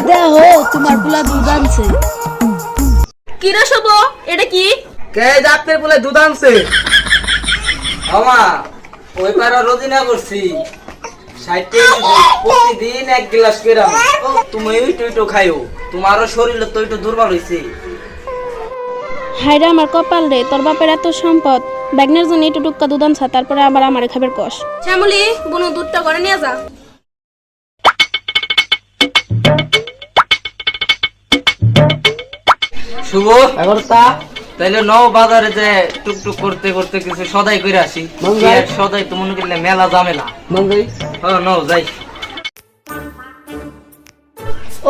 দেখো তোমার পোলা দুধ আনছে। কি রে শুভ, এটা কি? কে ডাক্তার বলে দুধ আনছে? আমা ওই পারা রোজিনা করছি 60 প্রতিদিন 1 গ্লাস করে। তুমি ওইটো খাইও, তোমারও শরীর তো একটু দুর্বল হইছে। হায়রে আমার কপাল রে, তোর বাপের এত সম্পদ, ব্যাগনের জন্য একটু টুক্কা দুধ আনছা, তারপরে আবার আমারে খাবার কষ। শ্যামলি, বুনু দুধটা করে নিয়ে যা। শুভ এগারোটা তাইলে নও বাজারে যে টুকটুক করতে করতে কিছু সদাই করে আসি। সদাই তো মনে করলে মেলা ঝামেলা। নও যাই।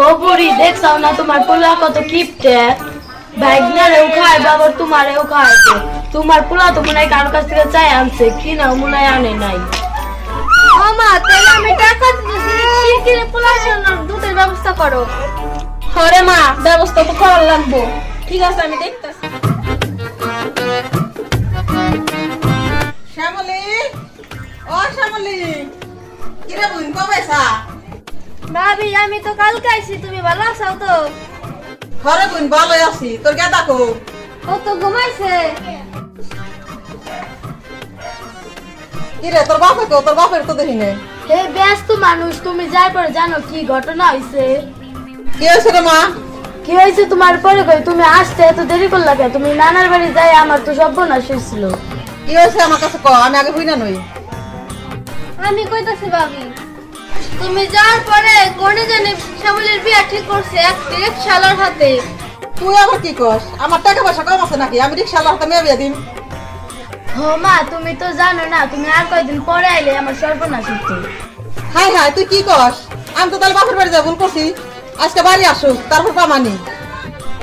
ও বুড়ি, দেখছাও না তোমার পোলা কত কিপটে, ভাগনারেও খায় বাবার তোমারেও খায়। তোমার পোলা তো মনে হয় কারোর কাছ থেকে চাই আনছে, কি না মনে হয় আনে নাই। মামা তাহলে আমি টাকা দিতেছি, শিগগিরই পোলার জন্য দুধের ব্যবস্থা করো। হরে মা, ব্যবস্থা তো করার লাগবো। ঠিক আছে, আমি দেখতাছি। শ্যামলি, ও শ্যামলি, কিরে বোন কবে আসা? ভাবি, আমি তো কালকে আইছি, তুমি ভালো আছো তো? ঘরে বোন ভালো আছি, তোর কে দেখো? ও তো ঘুমাইছে। কিরে তোর বাপের তো দেখি নেই। হে ব্যস্ত মানুষ, তুমি যাই পরে জানো কি ঘটনা হইছে? কি হয়েছে রে মা? কি হয়েছে তোমার পরে কই, তুমি আসতে এত দেরি করলা কে? তুমি নানার বাড়ি যাই, আমার তো সর্বনাশ হয়েছিল। কি হয়েছে আমার কাছে ক, আমি আগে বুঝি না নই। আমি কইতাছি ভাবি, তুমি যাওয়ার পরে কোনে জানে শ্যামলের বিয়া ঠিক করছে এক রিকশালার হাতে। তুই আবার কি কস? আমার টাকা পয়সা কম আছে নাকি আমি রিক্সাওয়ালার হাতে মেয়ে বিয়ে দিম? ও মা, তুমি তো জানো না, তুমি আর কয়দিন পরে আইলে আমার সর্বনাশ হতো। হাই হাই, তুই কি কস? আমি তো তাহলে বাপের বাড়ি যা ভুল করছি। আজকে বাড়ি আসুক, তারপর পামানি।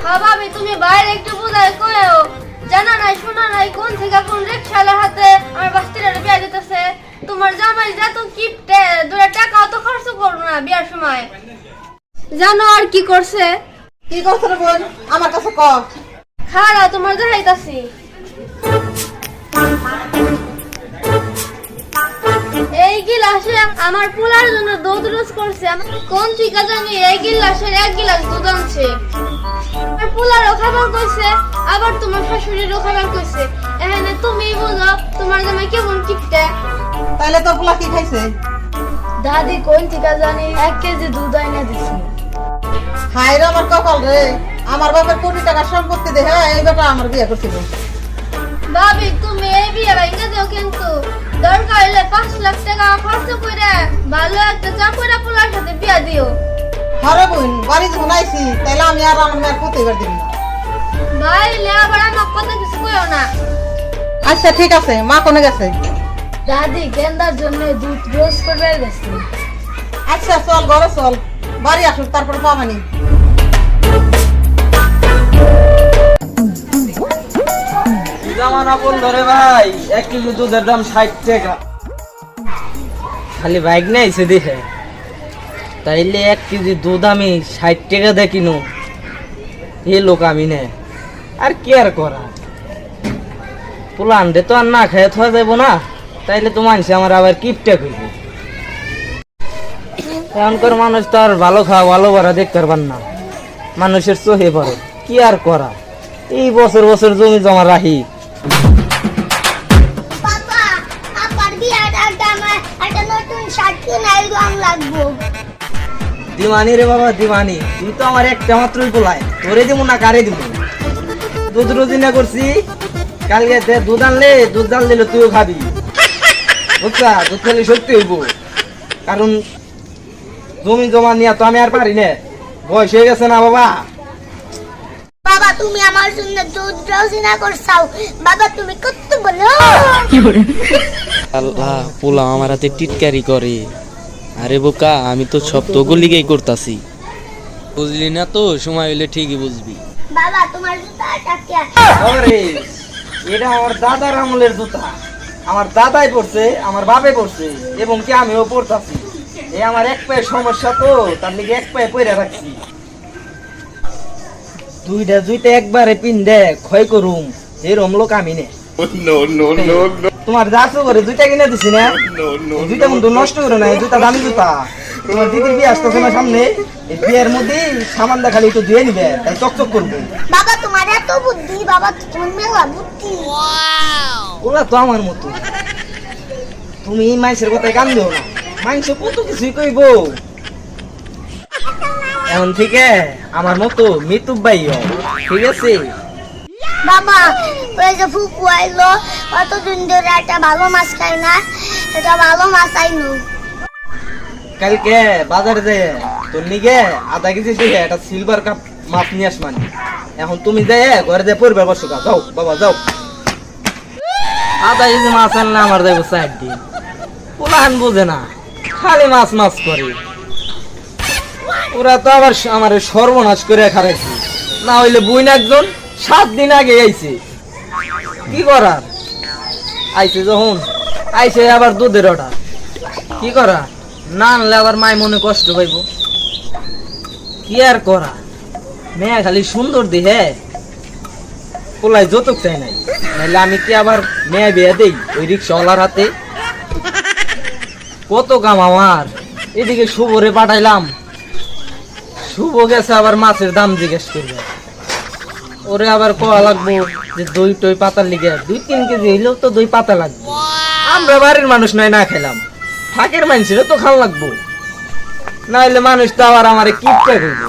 হ্যাঁ ভাবি, তুমি বাইরে একটু বুঝাই কইও, জানা নাই শোনা নাই কোন থেকে কোন রিকশালার হাতে আমার বাস্তিটার বিয়া দিতেছে। তোমার জামাই যত কিপটে, 2 টাকাও তো খরচ করো না বিয়ার সময়। জানো আর কি করছে? কি করছে রে বোন, আমার কাছে ক। খাড়া তোমার দেখাইতাছি। এই গিলাসে আমার পোলার জন্য দুধ রোজ করছে। কোন ঠিকা জানি এই গিলাসের 1 গিলাস দুধ আনছে। আমার পোলারও খাবার কইছে, আবার তোমার শাশুড়িরও খাবার কইছে। এখানে তুমি বুঝো তোমার জামাই কেমন কিপটে। তাইলে তোর পোলা কি খাইছে? দাদি কোন থেকে জানি 1 কেজি দুধ আইনা দিছে। হাই রে আমার কপাল রে, আমার বাপের কোটি টাকার সম্পত্তি দেখে এই বেটা আমার বিয়ে করছিল। ভাবি, তুমি এই বিয়ে ভাঙা দাও, কিন্তু দরকার হলে 5 লাখ টাকা খরচ করে ভালো একটা চাকরা পোলার সাথে বিয়া দিও। হরে বোন, বাড়ি যখন আইছি তাইলে আমি আর আমার মেয়ের ক্ষতি করে দিব না। ভাই লে আবার আমার কথা কিছু কইও না। আচ্ছা ঠিক আছে, মা কোনে গেছে? দাদি গেন্দার জন্য দুধ রোজ করবে গেছে। আচ্ছা চল ঘরে চল, বাড়ি আসুক তারপর পামানি। জামানা বলল রে ভাই, 1 কেজি দুধের দাম 60 টাকা। খালি বাইক নাইছে দেখে, তাইলে 1 কেজি দুধ আমি 60 টাকা দিয়ে কিনো। এই লোক আমি নে, আর কি আর করা। পোলান রে তো আর না খেয়ে থাকা যাবো না, তাইলে তো মানছে আমার আবার কিপটে কইবে। এখনকার মানুষ তো আর ভালো খাওয়া ভালো ভরা দেখতে পারবার না, মানুষের চোখে পড়ে। কি আর করা, এই বছর বছর জমি জমা রাখি। দিমানি রে বাবা দিমানি, তুই তো আমার একটা মাত্রই পোলায়, তোরে দিব না কারে দিব? দুধ রোজিনা করছি, কালকে দুধ আনলে দুধ জাল দিলে তুইও খাবি, বুঝছা? দুধ খেলে সত্যি হইব, কারণ জমি জমা নিয়ে তো আমি আর পারি না, বয়স হয়ে গেছে না বাবা। বাবা তুমি আমার জন্য দুধ রোজিনা করছাও, বাবা তুমি কত বলো। আল্লাহ, পোলা আমার হাতে টিটকারি করে। আরে বোকা, আমি তো সব তোগো লিগেই করতাছি, বুঝলি না তো? সময় হইলে ঠিকই বুঝবি। বাবা তোমার জুতাটা কে? আরে এটা আমার দাদার আমলের জুতা, আমার দাদাই পড়ছে, আমার বাপে পড়ছে, এবং কি আমিও পড়তাছি। এই আমার এক পায়ে সমস্যা তো, তার লিগে এক পায়ে পইরা রাখছি। দুইটা জুইতে একবারে পিন দে ক্ষয় করুম, এরম লোক আমি নে। তোমার যা আছে করে দুইটা কিনে দিছি না, দুইটা কিন্তু নষ্ট করে না, দুইটা দামি জুতা। তোমার দিদির বিয়ে আসতেছে না সামনে, এই বিয়ের মধ্যে সামানটা খালি একটু ধুয়ে নিবে, তাই চকচক করবে। বাবা তোমার এত বুদ্ধি, বাবা তোমার মেলা বুদ্ধি। ওরা তো আমার মতো, তুমি মানুষের কথায় কান দিও না, মানুষ কত কিছুই কইব। এখন থেকে আমার মতো মৃত্যু ভাই হও, ঠিক আছে? বাবা ওই যে ফুকু আইলো, কতদিন ধরে একটা ভালো মাছ খাই না, এটা ভালো মাছ আইলো। কালকে বাজারে যায় তোর নিগে আধা কেজি দিয়ে একটা সিলভার কাপ মাছ নিয়ে আসমানি। এখন তুমি যাই ঘরে যাই পরিবার বসো, যাও বাবা যাও। আধা কেজি মাছ আনলে আমার যাইব 4 দিন। পোলাহান বোঝে না, খালি মাছ মাছ করে। ওরা তো আবার আমার সর্বনাশ করে খারাইছে, না হইলে বুইন একজন 7 দিন আগে আইছে। কি করার, আইছে যখন আইছে আবার দুধের অর্ডার। কি করা, না আনলে আবার মায় মনে কষ্ট পাইব। কি আর করা, মেয়ে খালি সুন্দর দিহে পোলাই যৌতুক চাই নাই, নাইলে আমি কি আবার মেয়ে বিয়ে দেই ওই রিক্সাওয়ালার হাতে? কত কাম আমার। এদিকে শুভরে পাঠাইলাম, শুভ গেছে আবার মাছের দাম জিজ্ঞেস করবে। ওরে আবার কোয়া লাগবো যে দই টই পাতার লিগে 2-3 কেজি হইলেও তো দই পাতা লাগবে। আমরা বাড়ির মানুষ নয় না খেলাম, ফাঁকের মানুষেরও তো খাওয়া লাগবো, নাইলে মানুষ তো আবার আমারে কিপটা করবো।